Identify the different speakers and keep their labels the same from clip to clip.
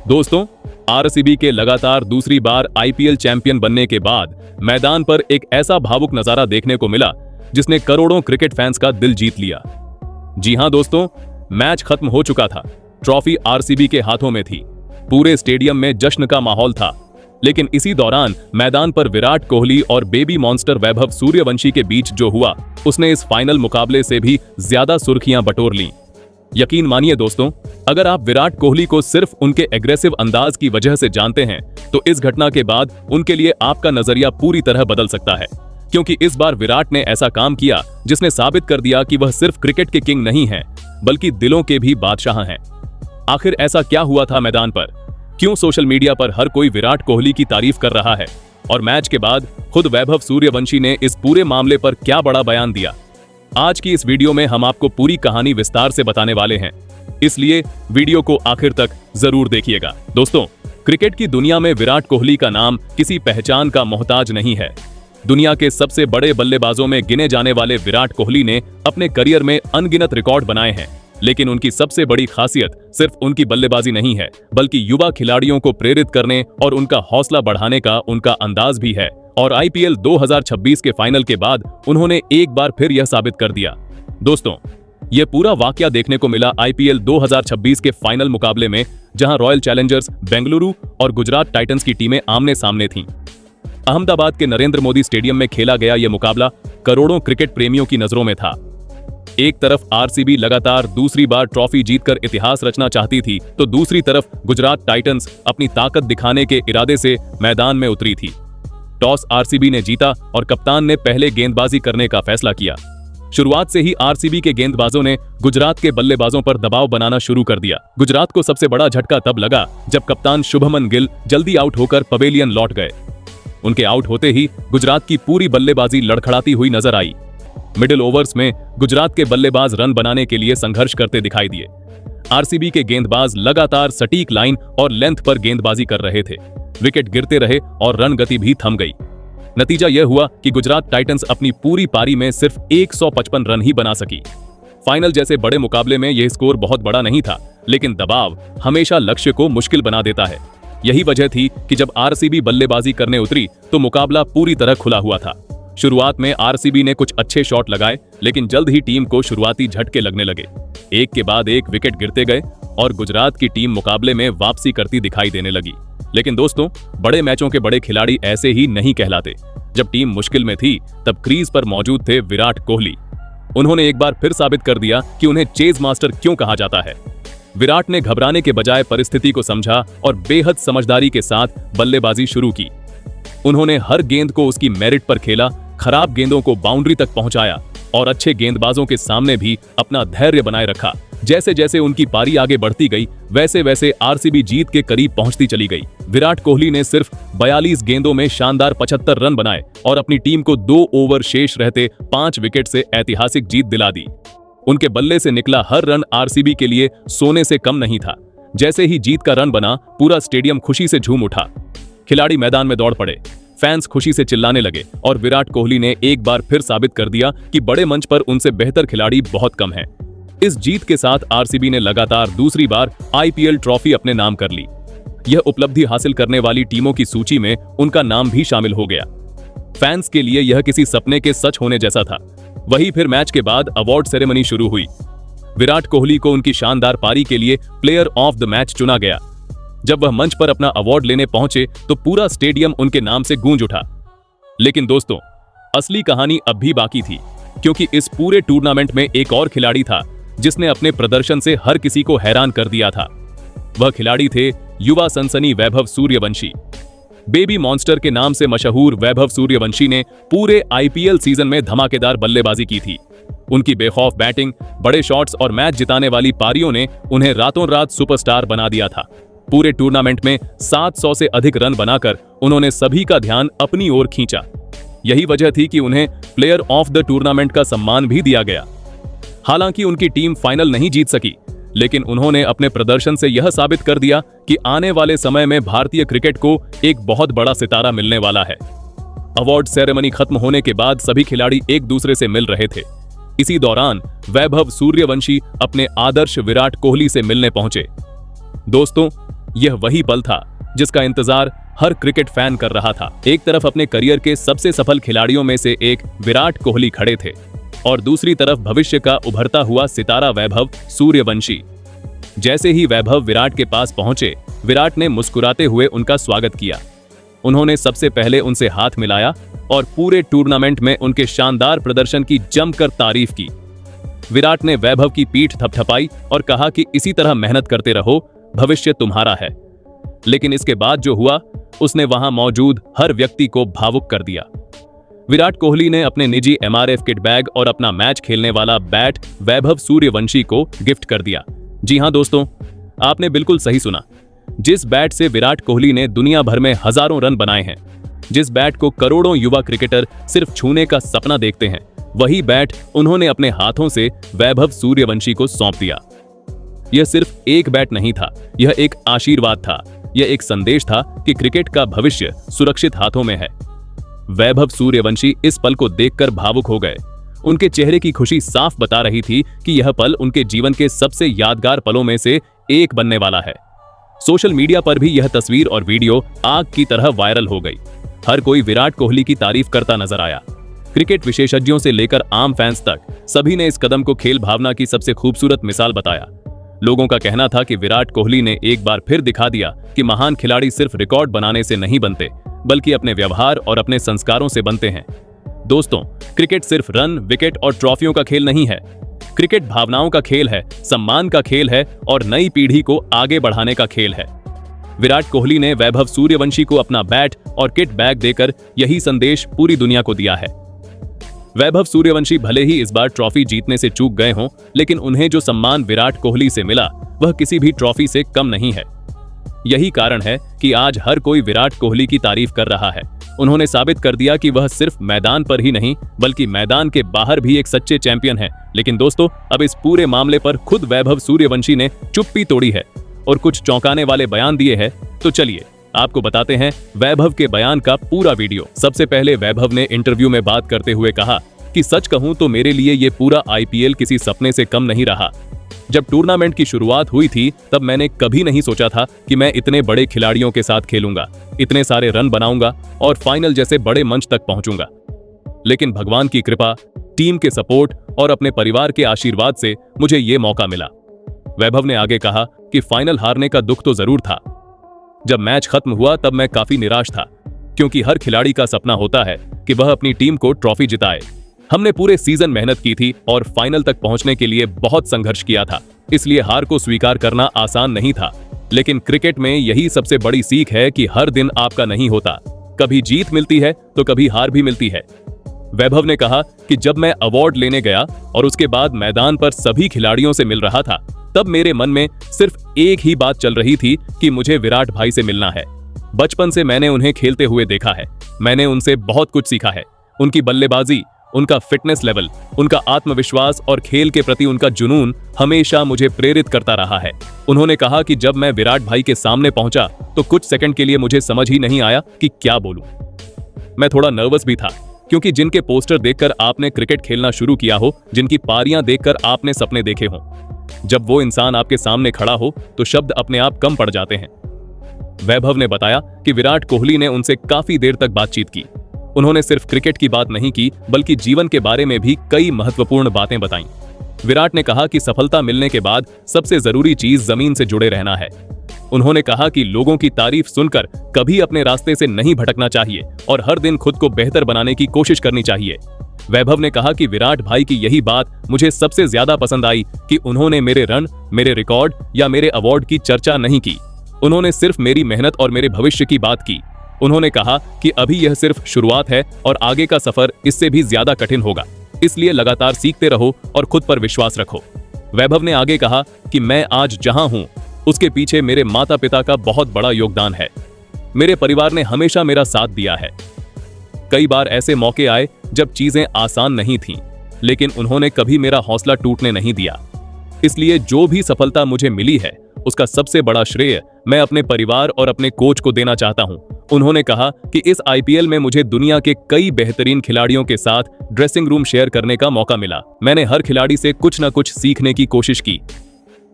Speaker 1: दोस्तों, आरसीबी के लगातार दूसरी बार आईपीएल चैंपियन बनने के बाद मैदान पर एक ऐसा भावुक नजारा देखने को मिला जिसने करोड़ों क्रिकेट फैंस का दिल जीत लिया। जी हां दोस्तों, मैच खत्म हो चुका था, ट्रॉफी आरसीबी के हाथों में थी, पूरे स्टेडियम में जश्न का माहौल था। लेकिन इसी दौरान मैदान पर विराट कोहली और बेबी मॉन्स्टर वैभव सूर्यवंशी के बीच जो हुआ, उसने इस फाइनल मुकाबले से भी ज्यादा सुर्खियां बटोर लीं। यकीन मानिए दोस्तों, अगर आप विराट कोहली को सिर्फ उनके एग्रेसिव अंदाज की वजह से जानते हैं तो इस घटना के बाद उनके लिए आपका नजरिया पूरी तरह बदल सकता है, क्योंकि इस बार विराट ने ऐसा काम किया जिसने साबित कर दिया कि वह सिर्फ क्रिकेट के किंग नहीं हैं, बल्कि दिलों के भी बादशाह हैं। आखिर ऐसा क्या हुआ था मैदान पर? क्यों सोशल मीडिया पर हर कोई विराट कोहली की तारीफ कर रहा है? और मैच के बाद खुद वैभव सूर्यवंशी ने इस पूरे मामले पर क्या बड़ा बयान दिया? आज की इस वीडियो में हम आपको पूरी कहानी विस्तार से बताने वाले हैं, इसलिए वीडियो को आखिर तक जरूर देखिएगा। दोस्तों, क्रिकेट की दुनिया में विराट कोहली का नाम किसी पहचान का मोहताज नहीं है। दुनिया के सबसे बड़े बल्लेबाजों में गिने जाने वाले विराट कोहली ने अपने करियर में अनगिनत रिकॉर्ड बनाए हैं, लेकिन उनकी सबसे बड़ी खासियत सिर्फ उनकी बल्लेबाजी नहीं है, बल्कि युवा खिलाड़ियों को प्रेरित करने और उनका हौसला बढ़ाने का उनका अंदाज भी है। और आईपीएल 2026 के फाइनल के बाद उन्होंने एक बार फिर यह साबित कर दिया। दोस्तों, यह पूरा वाकया देखने को मिला आईपीएल 2026 के फाइनल मुकाबले में, जहां रॉयल चैलेंजर्स बेंगलुरु और गुजरात टाइटंस की टीमें आमने सामने थीं। अहमदाबाद के नरेंद्र मोदी स्टेडियम में खेला गया यह मुकाबला करोड़ों क्रिकेट प्रेमियों की नजरों में था। एक तरफ आरसीबी लगातार दूसरी बार ट्रॉफी जीतकर इतिहास रचना चाहती थी, तो दूसरी तरफ गुजरात टाइटंस अपनी ताकत दिखाने के इरादे से मैदान में उतरी थी। टॉस आरसीबी ने जीता और कप्तान ने पहले गेंदबाजी करने का फैसला किया। शुरुआत से ही आरसीबी के गेंदबाजों ने गुजरात के बल्लेबाजों पर दबाव बनाना शुरू कर दिया। गुजरात को सबसे बड़ा झटका तब लगा जब कप्तान शुभमन गिल जल्दी आउट होकर पवेलियन लौट गए। उनके आउट होते ही गुजरात की पूरी बल्लेबाजी लड़खड़ाती हुई नजर आई। मिडिल ओवर्स में गुजरात के बल्लेबाज रन बनाने के लिए संघर्ष करते दिखाई दिए। आरसीबी के गेंदबाज लगातार सटीक लाइन और लेंथ पर गेंदबाजी कर रहे थे। विकेट गिरते रहे और रन गति भी थम गई। नतीजा यह हुआ कि गुजरात टाइटंस अपनी पूरी पारी में सिर्फ 155 रन ही बना सकी। फाइनल जैसे बड़े मुकाबले में यह स्कोर बहुत बड़ा नहीं था, लेकिन दबाव हमेशा लक्ष्य को मुश्किल बना देता है। यही वजह थी कि जब आरसीबी बल्लेबाजी करने उतरी तो मुकाबला पूरी तरह खुला हुआ था। शुरुआत में आरसीबी ने कुछ अच्छे शॉट लगाए, लेकिन जल्द ही टीम को शुरुआती झटके लगने लगे। एक के बाद एक विकेट गिरते गए और गुजरात की टीम मुकाबले में वापसी करती दिखाई देने लगी। लेकिन दोस्तों, बड़े मैचों के बड़े खिलाड़ी ऐसे ही नहीं कहलाते। जब टीम मुश्किल में थी तब क्रीज पर मौजूद थे विराट कोहली। उन्होंने एक बार फिर साबित कर दिया कि उन्हें चेज मास्टर क्यों कहा जाता है। विराट ने घबराने के बजाय परिस्थिति को समझा और बेहद समझदारी के साथ बल्लेबाजी शुरू की। उन्होंने हर गेंद को उसकी मेरिट पर खेला, खराब गेंदों को बाउंड्री तक पहुंचाया और अच्छे गेंदबाजों के सामने भी अपना धैर्य बनाए रखा। जैसे जैसे उनकी पारी आगे बढ़ती गई, वैसे वैसे आरसीबी जीत के करीब पहुंचती चली गई। विराट कोहली ने सिर्फ 42 गेंदों में शानदार 75 रन बनाए और अपनी टीम को 2 ओवर शेष रहते 5 विकेट से ऐतिहासिक जीत दिला दी। उनके बल्ले से निकला हर रन आरसीबी के लिए सोने से कम नहीं था। जैसे ही जीत का रन बना, पूरा स्टेडियम खुशी से झूम उठा। खिलाड़ी मैदान में दौड़ पड़े, फैंस खुशी से चिल्लाने लगे और विराट कोहली ने एक बार फिर साबित कर दिया कि बड़े मंच पर उनसे बेहतर खिलाड़ी बहुत कम हैं। इस जीत के साथ आरसीबी ने लगातार दूसरी बार आईपीएल ट्रॉफी अपने नाम कर ली। यह उपलब्धि हासिल करने वाली टीमों की सूची में उनका नाम भी शामिल हो गया। फैंस के लिए यह किसी सपने के सच होने जैसा था। वहीं फिर मैच के बाद अवार्ड सेरेमनी शुरू हुई। विराट कोहली को उनकी शानदार पारी के लिए प्लेयर ऑफ द मैच चुना गया। जब वह मंच पर अपना अवार्ड लेने पहुंचे तो पूरा स्टेडियम उनके नाम से गूंज उठा। लेकिन दोस्तों, असली कहानी अब भी बाकी थी, क्योंकि इस पूरे टूर्नामेंट में एक और खिलाड़ी था जिसने अपने प्रदर्शन से हर किसी को हैरान कर दिया था। वह खिलाड़ी थे युवा सनसनी वैभव सूर्यवंशी। बेबी मॉन्स्टर के नाम से मशहूर वैभव सूर्यवंशी ने पूरे आईपीएल सीजन में धमाकेदार बल्लेबाजी की थी। उनकी बेखौफ बैटिंग, बड़े शॉट्स और मैच जिताने वाली पारियों ने उन्हें रातों रात सुपरस्टार बना दिया था। पूरे टूर्नामेंट में 700 से अधिक रन बनाकर उन्होंने सभी का ध्यान अपनी ओर खींचा। यही वजह थी कि उन्हें प्लेयर ऑफ द टूर्नामेंट का सम्मान भी दिया गया। हालांकि उनकी टीम फाइनल नहीं जीत सकी, लेकिन उन्होंने अपने प्रदर्शन से यह साबित कर दिया कि आने वाले समय में भारतीय क्रिकेट को एक बहुत बड़ा सितारा मिलने वाला है। अवार्ड सेरेमनी खत्म होने के बाद सभी खिलाड़ी एक दूसरे से मिल रहे थे। इसी दौरान वैभव सूर्यवंशी अपने आदर्श विराट कोहली से मिलने पहुंचे। दोस्तों, यह वही पल था जिसका इंतजार हर क्रिकेट फैन कर रहा था। एक तरफ अपने करियर के सबसे सफल खिलाड़ियों में से एक विराट कोहली खड़े थे और दूसरी तरफ भविष्य का उभरता हुआ सितारा वैभव सूर्यवंशी। जैसे ही वैभव विराट के पास पहुंचे, विराट ने मुस्कुराते हुए उनका स्वागत किया। उन्होंने सबसे पहले उनसे हाथ मिलाया और पूरे टूर्नामेंट में उनके शानदार प्रदर्शन की जमकर तारीफ की। विराट ने वैभव की पीठ थपथपाई और कहा कि इसी तरह मेहनत करते रहो, भविष्य तुम्हारा है। लेकिन इसके बाद जो हुआ, उसने वहां मौजूद हर व्यक्ति को भावुक कर दिया। विराट कोहली ने अपने निजी MRF किट बैग और अपना मैच खेलने वाला बैट वैभव सूर्यवंशी को गिफ्ट कर दिया। जी हां दोस्तों, आपने बिल्कुल सही सुना। जिस बैट से विराट कोहली ने दुनिया भर में हजारों रन बनाए हैं, जिस बैट को करोड़ों युवा क्रिकेटर सिर्फ छूने का सपना देखते हैं, वही बैट उन्होंने अपने हाथों से वैभव सूर्यवंशी को सौंप दिया। यह सिर्फ एक बैट नहीं था, यह एक आशीर्वाद था। यह एक संदेश था कि क्रिकेट का भविष्य सुरक्षित हाथों में है। वैभव सूर्यवंशी इस पल को देखकर भावुक हो गए। उनके चेहरे की खुशी साफ बता रही थी कि यह पल उनके जीवन के सबसे यादगार पलों में से एक बनने वाला है। सोशल मीडिया पर भी यह तस्वीर और वीडियो आग की तरह वायरल हो गई। हर कोई विराट कोहली की तारीफ करता नजर आया। क्रिकेट विशेषज्ञों से लेकर आम फैंस तक सभी ने इस कदम को खेल भावना की सबसे खूबसूरत मिसाल बताया। लोगों का कहना था कि विराट कोहली ने एक बार फिर दिखा दिया कि महान खिलाड़ी सिर्फ रिकॉर्ड बनाने से नहीं बनते, बल्कि अपने व्यवहार और अपने संस्कारों से बनते हैं। दोस्तों, क्रिकेट सिर्फ रन, विकेट और ट्रॉफियों का खेल नहीं है। क्रिकेट भावनाओं का खेल है, सम्मान का खेल है और नई पीढ़ी को आगे बढ़ाने का खेल है। विराट कोहली ने वैभव सूर्यवंशी को अपना बैट और किट बैग देकर यही संदेश पूरी दुनिया को दिया है। वैभव सूर्यवंशी भले ही इस बार ट्रॉफी जीतने से चूक गए हों, लेकिन उन्हें जो सम्मान विराट कोहली से मिला, वह किसी भी ट्रॉफी से कम नहीं है। यही कारण है कि आज हर कोई विराट कोहली की तारीफ कर रहा है। उन्होंने साबित कर दिया कि वह सिर्फ मैदान पर ही नहीं, बल्कि मैदान के बाहर भी एक सच्चे चैंपियन हैं। लेकिन दोस्तों, अब इस पूरे मामले पर खुद वैभव सूर्यवंशी ने चुप्पी तोड़ी है और कुछ चौंकाने वाले बयान दिए हैं। तो चलिए आपको बताते हैं वैभव के बयान का पूरा वीडियो। सबसे पहले वैभव ने इंटरव्यू में बात करते हुए कहा कि सच कहूं तो मेरे लिए ये पूरा IPL किसी सपने से कम नहीं रहा। जब टूर्नामेंट की शुरुआत हुई थी, तब मैंने कभी नहीं सोचा था कि मैं इतने बड़े खिलाड़ियों के साथ खेलूंगा, इतने सारे रन बनाऊंगा और फाइनल जैसे बड़े मंच तक पहुंचूंगा। लेकिन भगवान की कृपा, टीम के सपोर्ट और अपने परिवार के आशीर्वाद से मुझे ये मौका मिला। वैभव ने आगे कहा कि फाइनल हारने का दुख तो जरूर था। जब मैच खत्म हुआ तब मैं काफी निराश था, क्योंकि हर खिलाड़ी का सपना होता है कि वह अपनी टीम को ट्रॉफी जिताए। हमने पूरे सीजन मेहनत की थी और फाइनल तक पहुंचने के लिए बहुत संघर्ष किया था, इसलिए हार को स्वीकार करना आसान नहीं था। लेकिन क्रिकेट में यही सबसे बड़ी सीख है कि हर दिन आपका नहीं होता। कभी जीत मिलती है तो कभी हार भी मिलती है। वैभव ने कहा कि जब मैं अवार्ड लेने गया और उसके बाद मैदान पर सभी खिलाड़ियों से मिल रहा था, तब मेरे मन में सिर्फ एक ही बात चल रही थी कि मुझे विराट भाई से मिलना है। बचपन से मैंने उन्हें खेलते हुए देखा है। मैंने उनसे बहुत कुछ सीखा है। उनकी बल्लेबाजी, उनका फिटनेस लेवल, उनका आत्मविश्वास और खेल के प्रति उनका जुनून हमेशा मुझे प्रेरित करता रहा है। उन्होंने कहा कि जब मैं विराट भाई के सामने पहुंचा तो कुछ सेकंड के लिए मुझे समझ ही नहीं आया कि क्या बोलूं। मैं थोड़ा नर्वस भी था, क्योंकि जिनके पोस्टर देखकर आपने क्रिकेट खेलना शुरू किया हो, जिनकी पारियां देखकर आपने सपने देखे हों, जब वो इंसान आपके सामने खड़ा हो तो शब्द अपने आप कम पड़ जाते हैं। वैभव ने बताया कि विराट कोहली ने उनसे काफी देर तक बातचीत की। उन्होंने सिर्फ क्रिकेट की बात नहीं की, बल्कि जीवन के बारे में भी कई महत्वपूर्ण बातें बताईं। विराट ने कहा कि सफलता मिलने के बाद सबसे जरूरी चीज जमीन से जुड़े रहना है। उन्होंने कहा कि लोगों की तारीफ सुनकर कभी अपने रास्ते से नहीं भटकना चाहिए और हर दिन खुद को बेहतर बनाने की कोशिश करनी चाहिए। वैभव ने कहा कि विराट भाई की यही बात मुझे सबसे ज्यादा पसंद आई कि उन्होंने मेरे रन, मेरे रिकॉर्ड या मेरे अवार्ड की चर्चा नहीं की। उन्होंने सिर्फ मेरी मेहनत और मेरे भविष्य की बात की। उन्होंने कहा कि अभी यह सिर्फ शुरुआत है और आगे का सफर इससे भी ज्यादा कठिन होगा, इसलिए लगातार सीखते रहो और खुद पर विश्वास रखो। वैभव ने आगे कहा कि मैं आज जहां हूं उसके पीछे मेरे माता पिता का बहुत बड़ा योगदान है। मेरे परिवार ने हमेशा मेरा साथ दिया है। कई बार ऐसे मौके आए जब चीजें आसान नहीं थीं, लेकिन उन्होंने कभी मेरा हौसला टूटने नहीं दिया। इसलिए जो भी सफलता मुझे मिली है, उसका सबसे बड़ा श्रेय मैं अपने परिवार और अपने कोच को देना चाहता हूं। उन्होंने कहा कि इस IPL में मुझे दुनिया के कई बेहतरीन खिलाड़ियों के साथ ड्रेसिंग रूम शेयर करने का मौका मिला। मैंने हर खिलाड़ी से कुछ न कुछ सीखने की कोशिश की,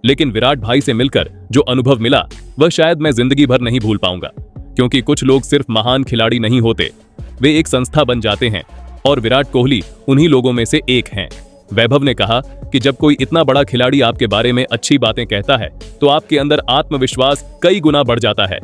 Speaker 1: लेकिन विराट भाई से मिलकर जो अनुभव मिला वह शायद मैं जिंदगी भर नहीं भूल पाऊंगा, क्योंकि कुछ लोग सिर्फ महान खिलाड़ी नहीं होते, वे एक संस्था बन जाते हैं और विराट कोहली उन्हीं लोगों में से एक हैं। वैभव ने कहा कि जब कोई इतना बड़ा खिलाड़ी आपके बारे में अच्छी बातें कहता है तो आपके अंदर आत्मविश्वास कई गुना बढ़ जाता है।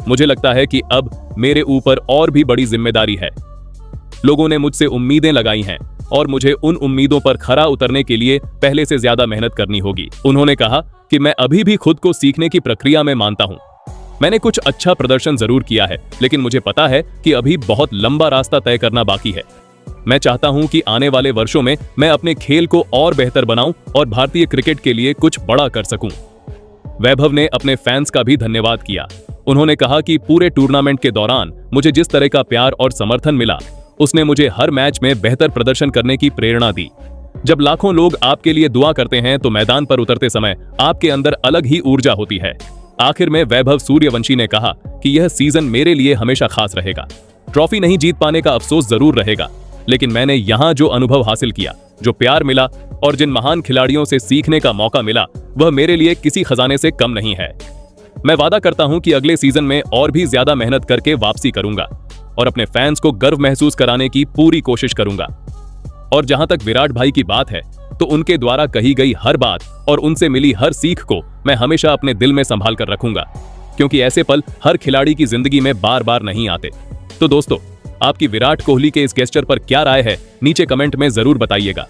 Speaker 1: मुझे लगता है कि अब मेरे ऊपर और भी बड़ी जिम्मेदारी है। लोगों ने मुझसे उम्मीदें लगाई हैं और मुझे उन उम्मीदों पर खरा उतरने के लिए पहले से ज्यादा मेहनत करनी होगी। उन्होंने कहा कि मैं अभी भी खुद को सीखने की प्रक्रिया में मानता हूं। मैंने कुछ अच्छा प्रदर्शन जरूर किया है, लेकिन मुझे पता है कि अभी बहुत लंबा रास्ता तय करना बाकी है। मैं चाहता हूं कि आने वाले वर्षों में मैं अपने खेल को और बेहतर बनाऊं और भारतीय क्रिकेट के लिए कुछ बड़ा कर सकूं। वैभव ने अपने फैंस का भी धन्यवाद किया। उन्होंने कहा कि पूरे टूर्नामेंट के दौरान मुझे जिस तरह का प्यार और समर्थन मिला, उसने मुझे हर मैच में बेहतर प्रदर्शन करने की प्रेरणा दी। जब लाखों लोग आपके लिए दुआ करते हैं तो मैदान पर उतरते समय आपके अंदर अलग ही ऊर्जा होती है। आखिर में वैभव सूर्यवंशी ने कहा कि यह सीजन मेरे लिए हमेशा खास रहेगा। ट्रॉफी नहीं जीत पाने का अफसोस जरूर रहेगा, लेकिन मैंने यहां जो अनुभव हासिल किया, जो प्यार मिला और जिन महान खिलाड़ियों से सीखने का मौका मिला, वह मेरे लिए किसी खजाने से कम नहीं है। मैं वादा करता हूं कि अगले सीजन में और भी ज्यादा मेहनत करके वापसी करूंगा और अपने फैंस को गर्व महसूस कराने की पूरी कोशिश करूंगा। और जहां तक विराट भाई की बात है, तो उनके द्वारा कही गई हर बात और उनसे मिली हर सीख को मैं हमेशा अपने दिल में संभाल कर रखूंगा, क्योंकि ऐसे पल हर खिलाड़ी की जिंदगी में बार बार नहीं आते। तो दोस्तों, आपकी विराट कोहली के इस गेस्चर पर क्या राय है, नीचे कमेंट में जरूर बताइएगा।